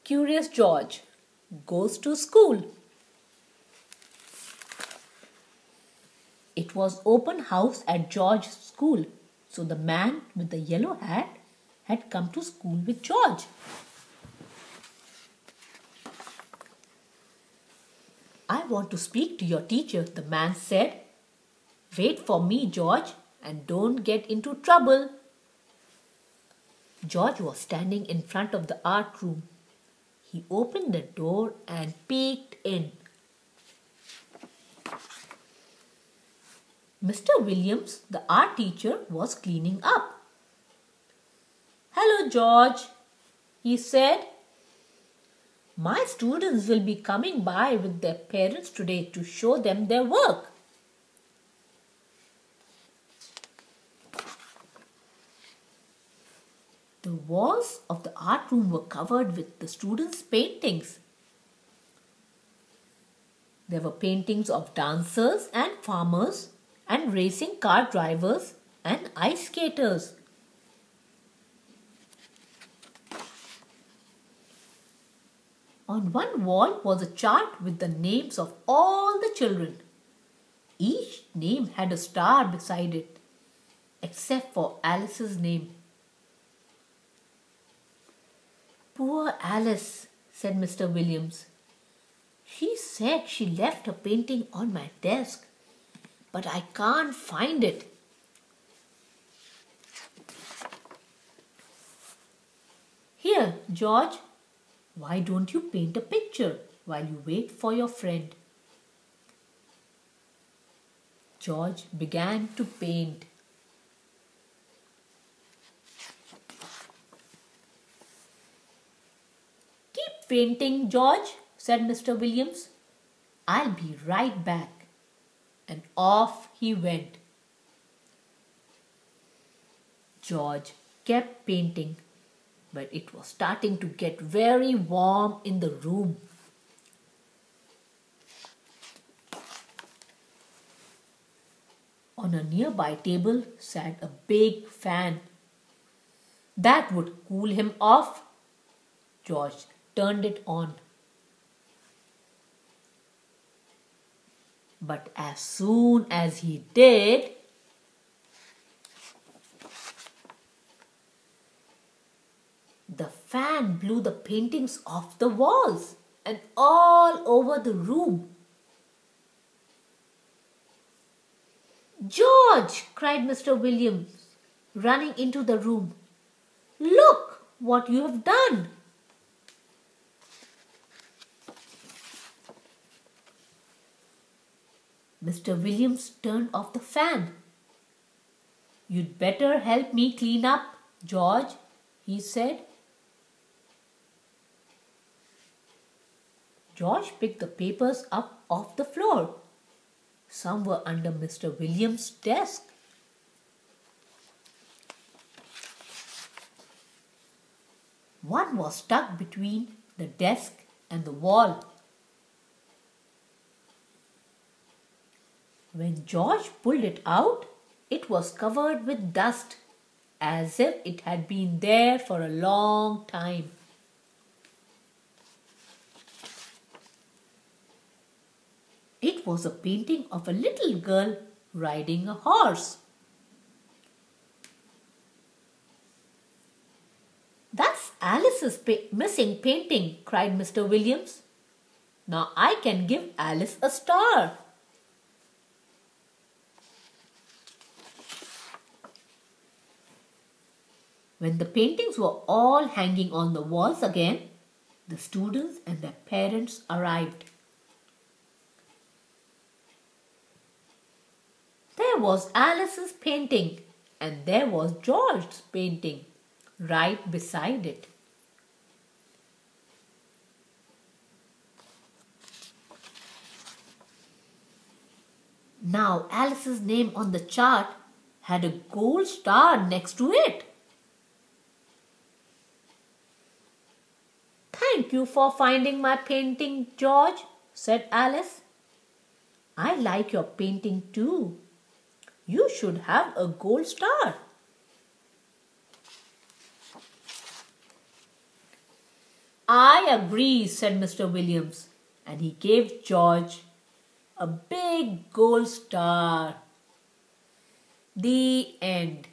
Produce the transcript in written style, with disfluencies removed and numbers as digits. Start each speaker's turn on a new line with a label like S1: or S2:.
S1: Curious George goes to school. It was open house at George's school, so the man with the yellow hat had come to school with George. I want to speak to your teacher, the man said. Wait for me, George, and don't get into trouble. George was standing in front of the art room. He opened the door and peeked in. Mr. Williams, the art teacher, was cleaning up. Hello, George, he said. My students will be coming by with their parents today to show them their work. The walls of the art room were covered with the students' paintings. There were paintings of dancers and farmers and racing car drivers and ice skaters. On one wall was a chart with the names of all the children. Each name had a star beside it, except for Alice's name. Poor Alice, said Mr. Williams. She said she left a painting on my desk, but I can't find it. Here, George, why don't you paint a picture while you wait for your friend? George began to paint. Keep painting, George, said Mr. Williams. I'll be right back. And off he went. George kept painting, but it was starting to get very warm in the room. On a nearby table sat a big fan. That would cool him off. George turned it on. But as soon as he did, the fan blew the paintings off the walls and all over the room. George, cried Mr. Williams, running into the room. Look what you have done. Mr. Williams turned off the fan. You'd better help me clean up, George, he said. George picked the papers up off the floor. Some were under Mr. Williams' desk. One was stuck between the desk and the wall. When George pulled it out, it was covered with dust, as if it had been there for a long time. It was a painting of a little girl riding a horse. That's Alice's missing painting, cried Mr. Williams. Now I can give Alice a star. When the paintings were all hanging on the walls again, the students and their parents arrived. There was Alice's painting and there was George's painting right beside it. Now Alice's name on the chart had a gold star next to it. Thank you for finding my painting, George, said Alice. I like your painting too. You should have a gold star. I agree, said Mr. Williams, and he gave George a big gold star. The end.